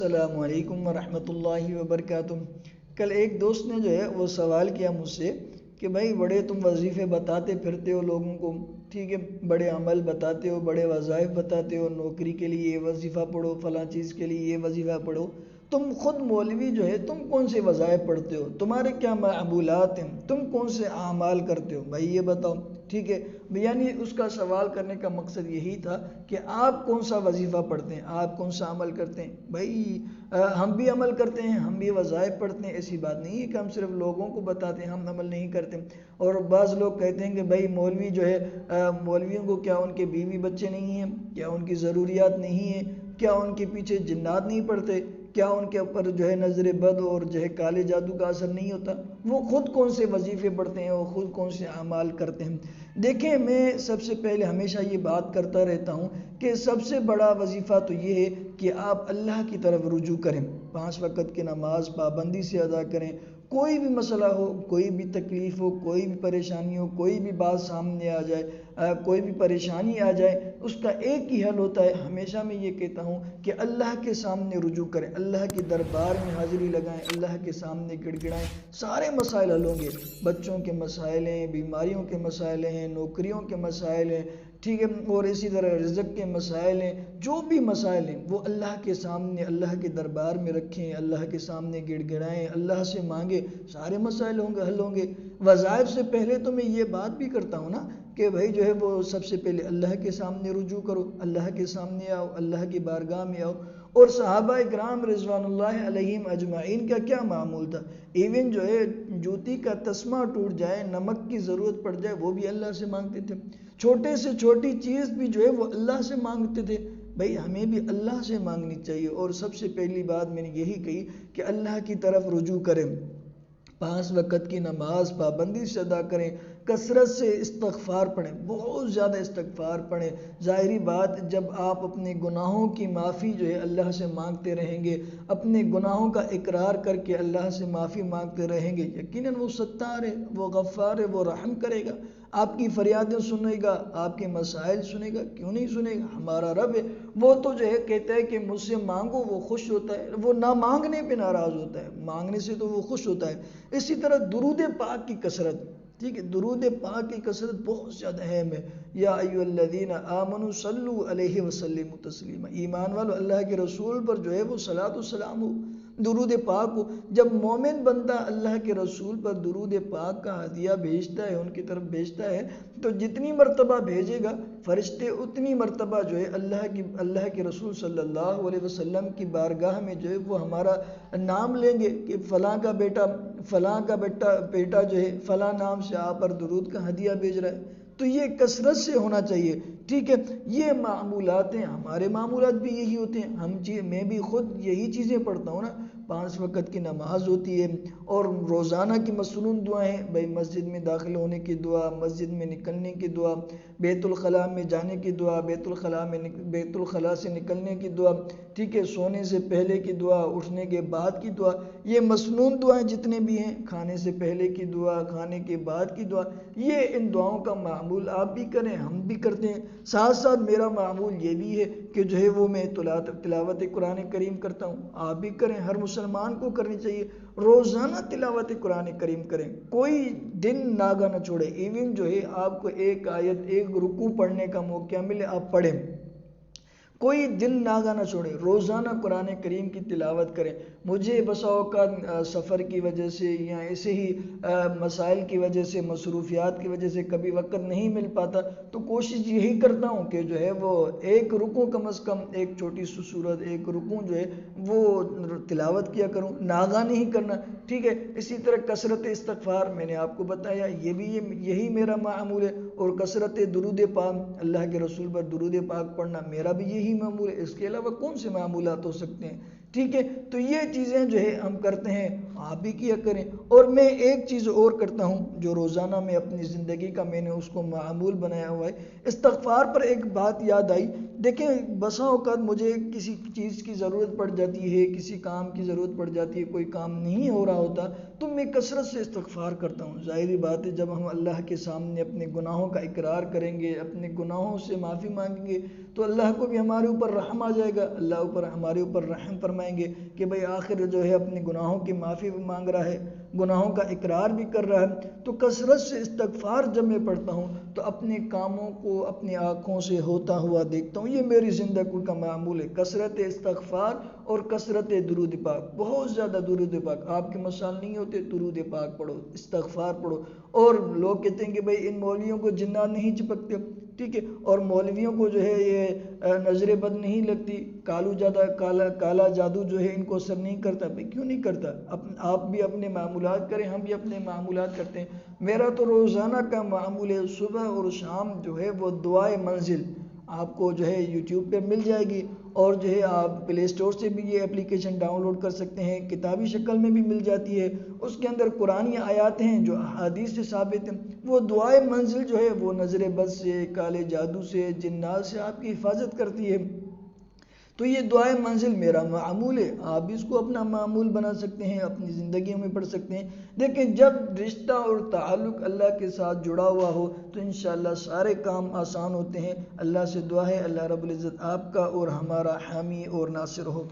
السلام علیکم ورحمۃ اللہ وبرکاتہ۔ کل ایک دوست نے جو ہے وہ سوال کیا مجھ سے کہ بھائی بڑے تم وظیفے بتاتے پھرتے ہو لوگوں کو، ٹھیک ہے، بڑے عمل بتاتے ہو، بڑے وظائف بتاتے ہو، نوکری کے لیے یہ وظیفہ پڑھو، فلاں چیز کے لیے یہ وظیفہ پڑھو، تم خود مولوی جو ہے تم کون سے وظائف پڑھتے ہو، تمہارے کیا معمولات ہیں، تم کون سے اعمال کرتے ہو، بھائی یہ بتاؤ، ٹھیک ہے۔ یعنی اس کا سوال کرنے کا مقصد یہی تھا کہ آپ کون سا وظیفہ پڑھتے ہیں، آپ کون سا عمل کرتے ہیں۔ بھائی ہم بھی عمل کرتے ہیں، ہم بھی وظائف پڑھتے ہیں، ایسی بات نہیں ہے کہ ہم صرف لوگوں کو بتاتے ہیں، ہم عمل نہیں کرتے۔ اور بعض لوگ کہتے ہیں کہ بھائی مولوی جو ہے مولویوں کو کیا ان کے بیوی بچے نہیں ہیں، کیا ان کی ضروریات نہیں ہیں، کیا ان کے پیچھے جنات نہیں پڑتے، کیا ان کے اوپر جو ہے نظر بد اور جو ہے کالے جادو کا اثر نہیں ہوتا، وہ خود کون سے وظیفے پڑھتے ہیں، وہ خود کون سے اعمال کرتے ہیں۔ دیکھیں میں سب سے پہلے ہمیشہ یہ بات کرتا رہتا ہوں کہ سب سے بڑا وظیفہ تو یہ ہے کہ آپ اللہ کی طرف رجوع کریں، 5 وقت کی نماز پابندی سے ادا کریں۔ کوئی بھی مسئلہ ہو، کوئی بھی تکلیف ہو، کوئی بھی پریشانی ہو، کوئی بھی بات سامنے آ جائے، کوئی بھی پریشانی آ جائے، اس کا ایک ہی حل ہوتا ہے۔ ہمیشہ میں یہ کہتا ہوں کہ اللہ کے سامنے رجوع کریں، اللہ کے دربار میں حاضری لگائیں، اللہ کے سامنے گڑ گڑائیں، سارے مسائل حل ہوں گے۔ بچوں کے مسائل ہیں، بیماریوں کے مسائل ہیں، نوکریوں کے مسائل ہیں، ٹھیک ہے، اور اسی طرح رزق کے مسائل ہیں، جو بھی مسائل ہیں وہ اللہ کے سامنے اللہ کے دربار میں رکھیں، اللہ کے سامنے گڑ گڑائیں، اللہ سے مانگیں، سارے مسائل ہوں گے، حل ہوں گے۔ وظائف سے پہلے تو میں یہ بات بھی کرتا ہوں نا کہ بھائی جو ہے وہ سب سے پہلے اللہ کے سامنے رجوع کرو، اللہ کے سامنے آؤ، اللہ کی بارگاہ میں آؤ۔ اور صحابہ اکرام رضوان اللہ علیہم اجمعین کا کیا معمول تھا، ایون جو ہے جوتی کا تسمہ ٹوٹ جائے، نمک کی ضرورت پڑ جائے، وہ بھی اللہ سے مانگتے تھے، چھوٹے سے چھوٹی چیز بھی جو ہے وہ اللہ سے مانگتے تھے۔ بھائی ہمیں بھی اللہ سے مانگنی چاہیے، اور سب سے پہلی بات میں نے یہی کہی کہ اللہ کی طرف رجوع کریں، 5 وقت کی نماز پابندی سے ادا کریں، کثرت سے استغفار پڑھیں، بہت زیادہ استغفار پڑھیں۔ ظاہری بات جب آپ اپنے گناہوں کی معافی جو ہے اللہ سے مانگتے رہیں گے، اپنے گناہوں کا اقرار کر کے اللہ سے معافی مانگتے رہیں گے، یقیناً وہ ستار ہے، وہ غفار ہے، وہ رحم کرے گا، آپ کی فریادیں سنے گا، آپ کے مسائل سنے گا، کیوں نہیں سنے گا، ہمارا رب ہے، وہ تو جو ہے کہتا ہے کہ مجھ سے مانگو، وہ خوش ہوتا ہے، وہ نہ مانگنے پہ ناراض ہوتا ہے، مانگنے سے تو وہ خوش ہوتا ہے۔ اسی طرح درود پاک کی کثرت، ٹھیک ہے، درود پاک کی کثرت بہت زیادہ اہم ہے۔ یا ایھا الذین آمنوا صلوا علیہ وسلموا تسلیما، ایمان والو اللہ کے رسول پر جو ہے وہ صلاۃ و سلام ہو، درود پاک ہو۔ جب مومن بندہ اللہ کے رسول پر درود پاک کا ہدیہ بھیجتا ہے، ان کی طرف بھیجتا ہے، تو جتنی مرتبہ بھیجے گا فرشتے اتنی مرتبہ جو ہے اللہ کے رسول صلی اللہ علیہ وسلم کی بارگاہ میں جو ہے وہ ہمارا نام لیں گے کہ فلاں کا بیٹا جو ہے فلاں نام سے آپ پر درود کا ہدیہ بھیج رہا ہے۔ تو یہ کثرت سے ہونا چاہیے، ٹھیک ہے۔ یہ معمولات ہیں، ہمارے معمولات بھی یہی ہوتے ہیں، میں بھی خود یہی چیزیں پڑھتا ہوں نا، 5 وقت کی نماز ہوتی ہے، اور روزانہ کی مصنون دعائیں، بھائی مسجد میں داخل ہونے کی دعا، مسجد میں نکلنے کی دعا، بیت الخلاء میں جانے کی دعا، بیت الخلاء سے نکلنے کی دعا، ٹھیک ہے، سونے سے پہلے کی دعا، اٹھنے کے بعد کی دعا، یہ مصنون دعائیں جتنے بھی ہیں، کھانے سے پہلے کی دعا، کھانے کے بعد کی دعا، یہ ان دعاؤں کا معمول آپ بھی کریں، ہم بھی کرتے ہیں۔ ساتھ ساتھ میرا معمول یہ بھی ہے کہ جو ہے وہ میں تلاوت قرآن کریم کرتا ہوں، آپ بھی کریں، ہر مسلمان کو کرنی چاہیے، روزانہ تلاوت قرآن کریم کریں، کوئی دن ناگہ نہ چھوڑے، ایون جو ہے آپ کو ایک آیت ایک رکوع پڑھنے کا موقع ملے آپ پڑھیں، کوئی دن ناگہ نہ چھوڑے، روزانہ قرآن کریم کی تلاوت کریں۔ مجھے بسا اوقات سفر کی وجہ سے یا ایسے ہی مسائل کی وجہ سے، مصروفیات کی وجہ سے کبھی وقت نہیں مل پاتا، تو کوشش یہی کرتا ہوں کہ جو ہے وہ ایک رکوع کم از کم، ایک چھوٹی سی سورت، ایک رکوع جو ہے وہ تلاوت کیا کروں، ناگہ نہیں کرنا، ٹھیک ہے۔ اسی طرح کثرت استغفار میں نے آپ کو بتایا، یہی میرا معمول ہے، اور کثرت درود پاک، اللہ کے رسول پر درود پاک پڑھنا میرا بھی یہی معمول ہے، اس کے علاوہ کون سے معمولات ہو سکتے ہیں، ٹھیک ہے۔ تو یہ چیزیں جو ہے ہم کرتے ہیں، آپ بھی کیا کریں۔ اور میں ایک چیز اور کرتا ہوں جو روزانہ میں اپنی زندگی کا میں نے اس کو معمول بنایا ہوا ہے، استغفار پر ایک بات یاد آئی، دیکھیں بسا اوقات مجھے کسی چیز کی ضرورت پڑ جاتی ہے، کسی کام کی ضرورت پڑ جاتی ہے، کوئی کام نہیں ہو رہا ہوتا، تو میں کثرت سے استغفار کرتا ہوں۔ ظاہری بات ہے جب ہم اللہ کے سامنے اپنے گناہوں کا اقرار کریں گے، اپنے گناہوں سے معافی مانگیں گے، تو اللہ کو بھی ہمارے اوپر رحم آ جائے گا، اللہ ہمارے اوپر رحم فرمائیں گے کہ بھئی آخر جو ہے اپنے گناہوں کی معافی بھی مانگ رہا ہے، گناہوں کا اقرار بھی کر رہا ہے۔ تو کثرت سے استغفار جب میں پڑھتا ہوں تو اپنے کاموں کو اپنی آنکھوں سے ہوتا ہوا دیکھتا ہوں، یہ میری زندگی کا معمول ہے، کثرت استغفار اور کثرت درود پاک، بہت زیادہ درود پاک۔ آپ کے مسائل نہیں ہوتے، درود پاک پڑھو، استغفار پڑھو۔ اور لوگ کہتے ہیں کہ بھئی ان مولویوں کو جنات نہیں چپکتے، ٹھیک ہے، اور مولویوں کو جو ہے یہ نظر بد نہیں لگتی، کالا جادو جو ہے ان کو اثر نہیں کرتا۔ بھئی کیوں نہیں کرتا؟ آپ بھی اپنے معمولات کریں، ہم بھی اپنے معمولات کرتے ہیں۔ میرا تو روزانہ کا معمول ہے، صبح اور شام جو ہے وہ دعائے منزل آپ کو جو ہے یوٹیوب پہ مل جائے گی، اور جو ہے آپ پلے اسٹور سے بھی یہ اپلیکیشن ڈاؤن لوڈ کر سکتے ہیں، کتابی شکل میں بھی مل جاتی ہے۔ اس کے اندر قرآنی آیات ہیں جو احادیث سے ثابت ہیں۔ وہ دعائے منزل جو ہے وہ نظر بد سے، کالے جادو سے، جنات سے آپ کی حفاظت کرتی ہے۔ تو یہ دعائے منزل میرا معمول ہے، آپ بھی اس کو اپنا معمول بنا سکتے ہیں، اپنی زندگیوں میں پڑھ سکتے ہیں۔ دیکھیں جب رشتہ اور تعلق اللہ کے ساتھ جڑا ہوا ہو تو انشاءاللہ سارے کام آسان ہوتے ہیں۔ اللہ سے دعا ہے اللہ رب العزت آپ کا اور ہمارا حامی اور ناصر ہو۔